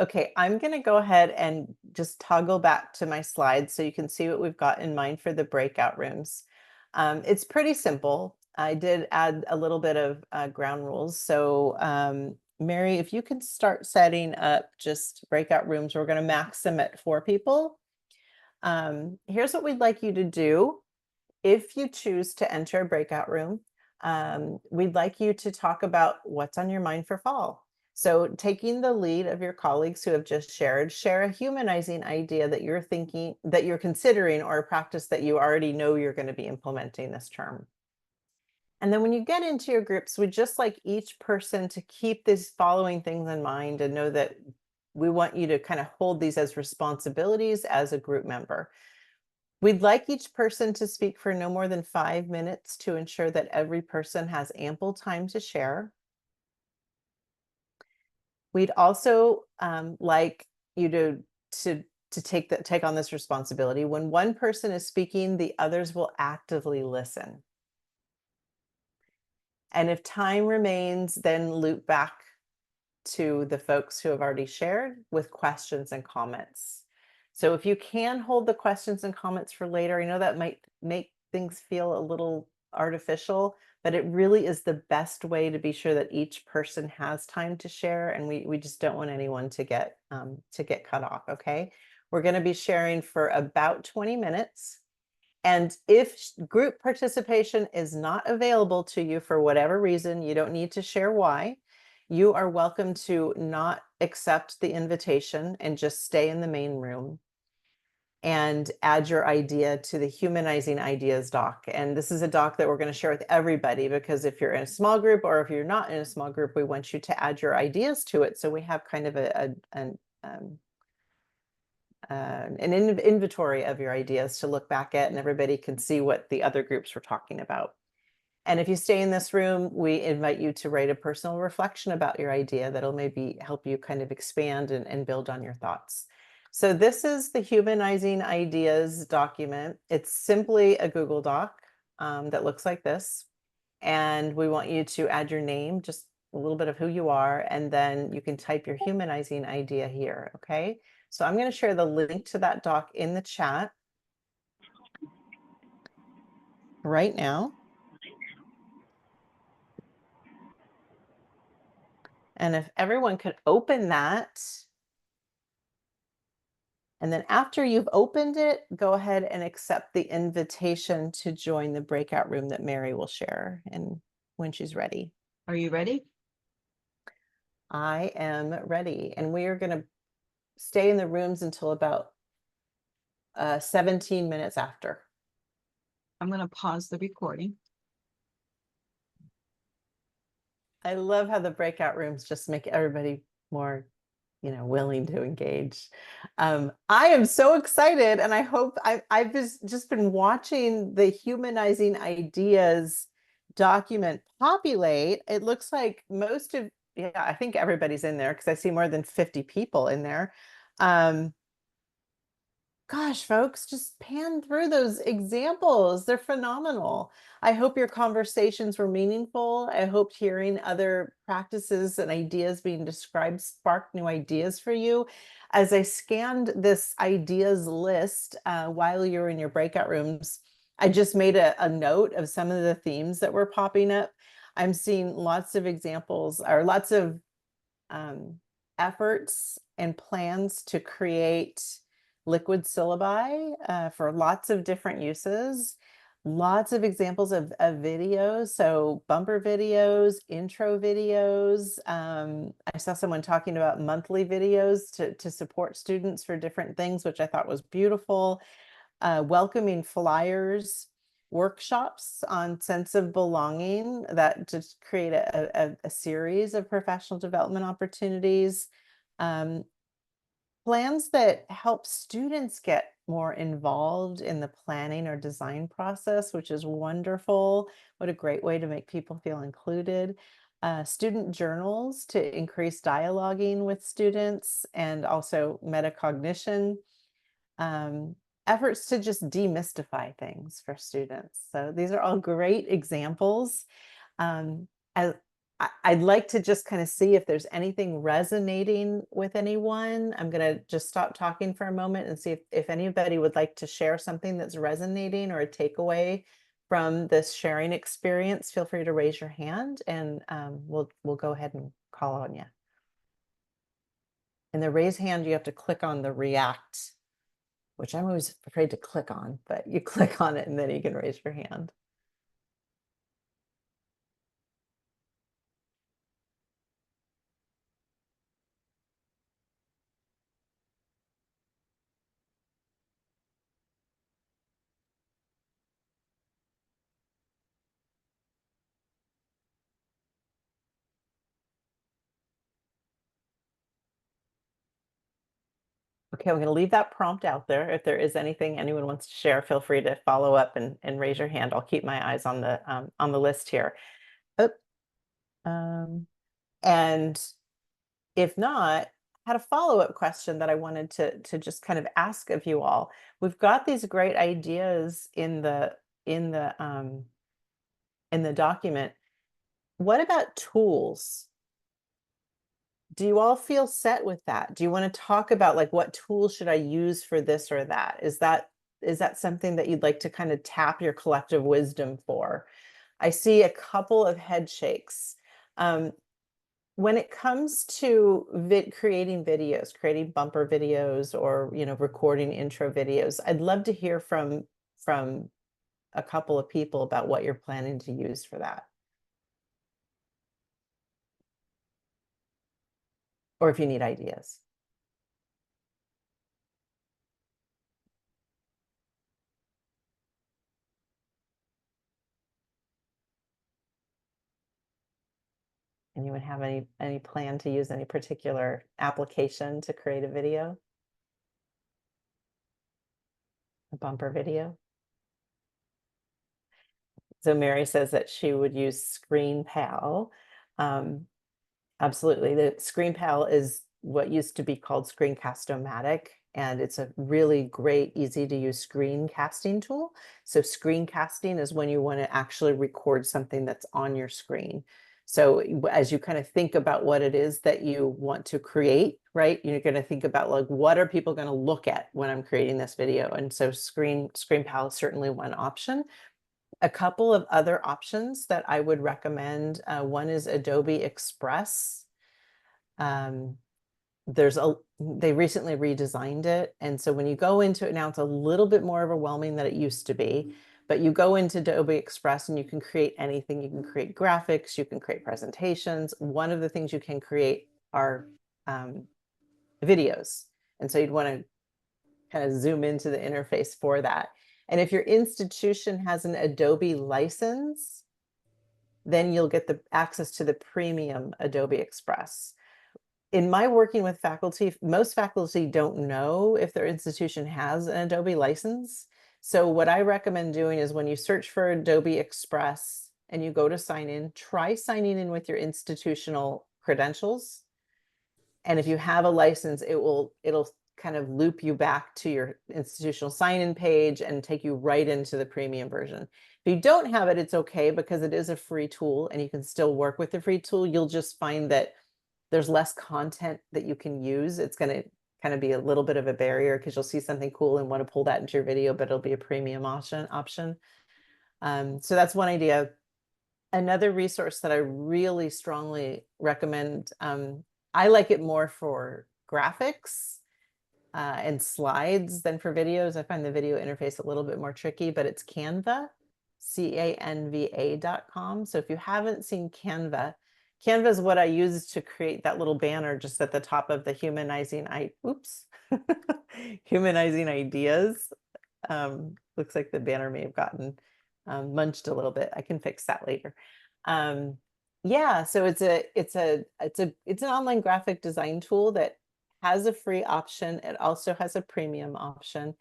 Speaker 1: Okay, I'm going to go ahead and just toggle back to my slides so you can see what we've got in mind for the breakout rooms. It's pretty simple. I did add a little bit of ground rules. So Mary, if you can start setting up just breakout rooms, we're going to max them at 4 people. Here's what we'd like you to do. If you choose to enter a breakout room, we'd like you to talk about what's on your mind for fall. So taking the lead of your colleagues who have just shared, share a humanizing idea that you're thinking, that you're considering, or a practice that you already know you're going to be implementing this term. And then when you get into your groups, we'd just like each person to keep these following things in mind and know that we want you to kind of hold these as responsibilities as a group member. We'd like each person to speak for no more than 5 minutes to ensure that every person has ample time to share. We'd also like you to take on this responsibility. When one person is speaking, the others will actively listen. And if time remains, then loop back to the folks who have already shared with questions and comments. So if you can hold the questions and comments for later, I know that might make things feel a little artificial, but it really is the best way to be sure that each person has time to share, and we just don't want anyone to get cut off. Okay, we're going to be sharing for about 20 minutes. And if group participation is not available to you for whatever reason, you don't need to share why. You are welcome to not accept the invitation and just stay in the main room and add your idea to the Humanizing Ideas doc. And this is a doc that we're going to share with everybody, because if you're in a small group or if you're not in a small group, we want you to add your ideas to it. So we have kind of an inventory of your ideas to look back at, and everybody can see what the other groups were talking about. And if you stay in this room, we invite you to write a personal reflection about your idea that'll maybe help you kind of expand and build on your thoughts. So this is the Humanizing Ideas document. It's simply a Google Doc that looks like this. And we want you to add your name, just a little bit of who you are, and then you can type your humanizing idea here, okay? So I'm going to share the link to that doc in the chat right now. And if everyone could open that, and then after you've opened it, go ahead and accept the invitation to join the breakout room that Mary will share and when she's ready.
Speaker 6: Are you ready?
Speaker 1: I am ready. And we are going to stay in the rooms until about 17 minutes after.
Speaker 6: I'm going to pause the recording.
Speaker 1: I love how the breakout rooms just make everybody more, you know, willing to engage. I am so excited, and I hope I've just been watching the Humanizing Ideas document populate. It looks like most of yeah, I think everybody's in there because I see more than 50 people in there. Gosh, folks, just pan through those examples. They're phenomenal. I hope your conversations were meaningful. I hope hearing other practices and ideas being described sparked new ideas for you. As I scanned this ideas list while you're in your breakout rooms, I just made a note of some of the themes that were popping up. I'm seeing lots of examples or lots of efforts and plans to create liquid syllabi for lots of different uses. Lots of examples of videos, so bumper videos, intro videos. I saw someone talking about monthly videos to support students for different things, which I thought was beautiful. Welcoming flyers, workshops on sense of belonging that just create a series of professional development opportunities. Plans that help students get more involved in the planning or design process, which is wonderful. What a great way to make people feel included. Student journals to increase dialoguing with students and also metacognition. Efforts to just demystify things for students. So these are all great examples. I'd like to just kind of see if there's anything resonating with anyone. I'm going to just stop talking for a moment and see if anybody would like to share something that's resonating or a takeaway from this sharing experience. Feel free to raise your hand and we'll go ahead and call on you. In the raise hand, you have to click on the react, which I'm always afraid to click on, but you click on it and then you can raise your hand. Okay, I'm going to leave that prompt out there. If there is anything anyone wants to share, feel free to follow up and raise your hand. I'll keep my eyes on the list here. Oh, and if not, I had a follow-up question that I wanted to just kind of ask of you all. We've got these great ideas in the document. What about tools? Do you all feel set with that? Do you want to talk about like what tools should I use for this or that? Is that something that you'd like to kind of tap your collective wisdom for? I see a couple of head shakes. When it comes to creating videos, creating bumper videos or recording intro videos, I'd love to hear from a couple of people about what you're planning to use for that. Or if you need ideas. Anyone have any plan to use any particular application to create a video? A bumper video? So Mary says that she would use ScreenPal. Absolutely. The ScreenPal is what used to be called Screencast-O-Matic, and it's a really great, easy to use screencasting tool. So screencasting is when you want to actually record something that's on your screen. So as you kind of think about what it is that you want to create, right? You're going to think about like, what are people going to look at when I'm creating this video? And so ScreenPal is certainly one option. A couple of other options that I would recommend. One is Adobe Express. They recently redesigned it. And so when you go into it now, it's a little bit more overwhelming than it used to be. But you go into Adobe Express and you can create anything. You can create graphics, you can create presentations. One of the things you can create are videos. And so you'd want to kind of zoom into the interface for that. And if your institution has an Adobe license, then you'll get the access to the premium Adobe Express. In my working with faculty, most faculty don't know if their institution has an Adobe license. So what I recommend doing is when you search for Adobe Express and you go to sign in, try signing in with your institutional credentials. And if you have a license, it'll kind of loop you back to your institutional sign-in page and take you right into the premium version. If you don't have it, it's okay because it is a free tool and you can still work with the free tool. You'll just find that there's less content that you can use. It's going to kind of be a little bit of a barrier because you'll see something cool and want to pull that into your video, but it'll be a premium option. So that's one idea. Another resource that I really strongly recommend, I like it more for graphics and slides than for videos. I find the video interface a little bit more tricky, but it's Canva, canva.com. So if you haven't seen Canva, Canva is what I use to create that little banner just at the top of the humanizing ideas. Looks like the banner may have gotten munched a little bit. I can fix that later. Yeah, so it's an online graphic design tool that has a free option. It also has a premium option,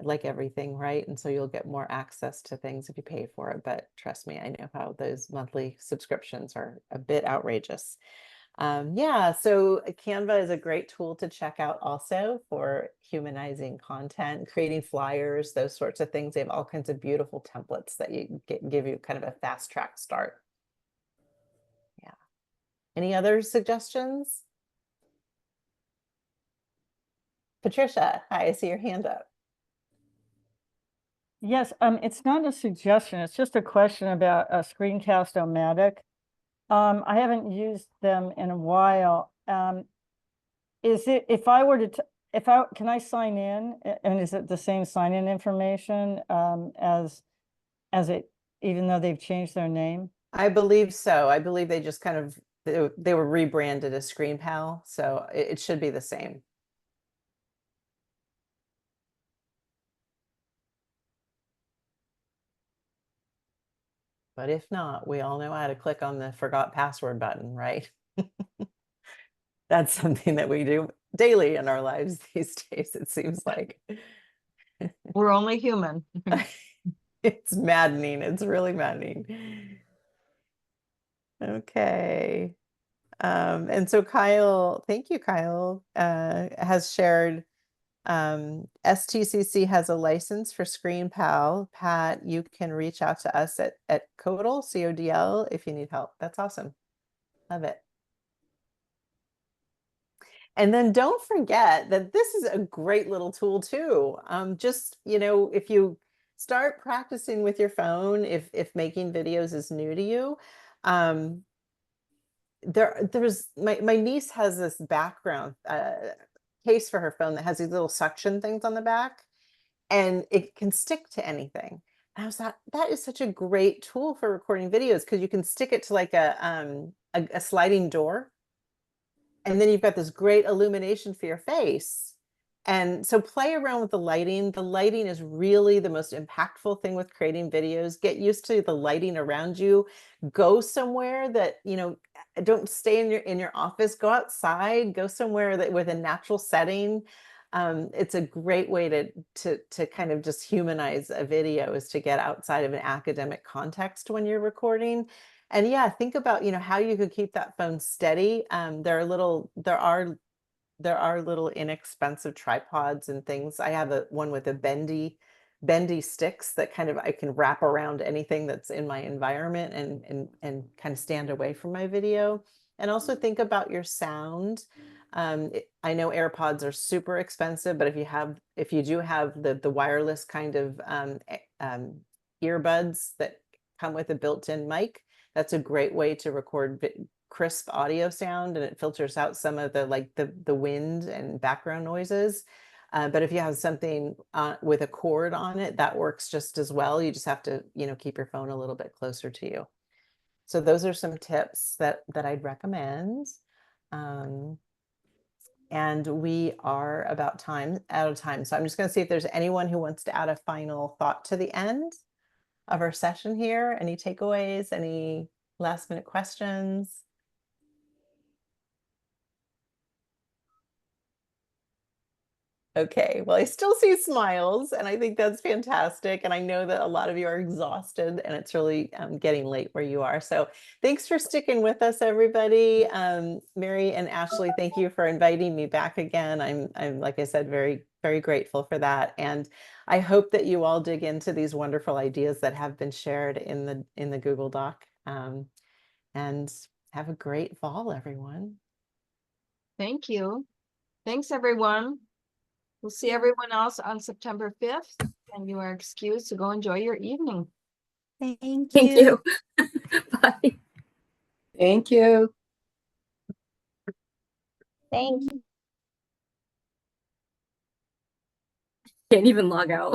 Speaker 1: like everything, right? And so you'll get more access to things if you pay for it. But trust me, I know how those monthly subscriptions are a bit outrageous. Yeah, so Canva is a great tool to check out also for humanizing content, creating flyers, those sorts of things. They have all kinds of beautiful templates that give you kind of a fast track start. Yeah. Any other suggestions? Patricia, hi, I see your hand up.
Speaker 8: Yes, it's not a suggestion, it's just a question about a Screencast-O-Matic. I haven't used them in a while. Is it, if I were to, can I sign in? And is it the same sign-in information as it, even though they've changed their name?
Speaker 1: I believe so. I believe they just kind of, they were rebranded as ScreenPal, so it should be the same. But if not, we all know how to click on the forgot password button, right? That's something that we do daily in our lives these days, it seems like.
Speaker 6: We're only human.
Speaker 1: It's maddening. It's really maddening. Okay. And so Kyle, thank you, Kyle, has shared STCC has a license for ScreenPal. Pat, you can reach out to us at CODL, CODL, if you need help. That's awesome. Love it. And then don't forget that this is a great little tool too. Just, if you start practicing with your phone, if making videos is new to you, there's my niece has this background case for her phone that has these little suction things on the back, and it can stick to anything. And I was thought that is such a great tool for recording videos because you can stick it to like a sliding door, and then you've got this great illumination for your face. And so play around with the lighting. The lighting is really the most impactful thing with creating videos. Get used to the lighting around you. Go somewhere that, don't stay in your office. Go outside, go somewhere that with a natural setting. It's a great way to kind of just humanize a video, is to get outside of an academic context when you're recording. And yeah, think about, how you could keep that phone steady. There are little inexpensive tripods and things. I have one with a bendy sticks that kind of I can wrap around anything that's in my environment and kind of stand away from my video. And also think about your sound. I know AirPods are super expensive, but if you do have the wireless kind of earbuds that come with a built-in mic, that's a great way to record crisp audio sound, and it filters out some of the wind and background noises. But if you have something with a cord on it, that works just as well. You just have to, keep your phone a little bit closer to you. So those are some tips that I'd recommend. And we are out of time. So I'm just going to see if there's anyone who wants to add a final thought to the end of our session here. Any takeaways, any last minute questions? Okay, well, I still see smiles, and I think that's fantastic. And I know that a lot of you are exhausted, and it's really getting late where you are. So thanks for sticking with us, everybody. Mary and Ashley, thank you for inviting me back again. I'm like I said, very, very grateful for that. And I hope that you all dig into these wonderful ideas that have been shared in the Google Doc. And have a great fall, everyone.
Speaker 6: Thank you. Thanks, everyone. We'll see everyone else on September 5th, and you are excused to go enjoy your evening.
Speaker 9: Thank
Speaker 5: Thank
Speaker 9: you.
Speaker 5: you. Bye.
Speaker 10: Thank you.
Speaker 9: Thank you.
Speaker 5: Can't even log out.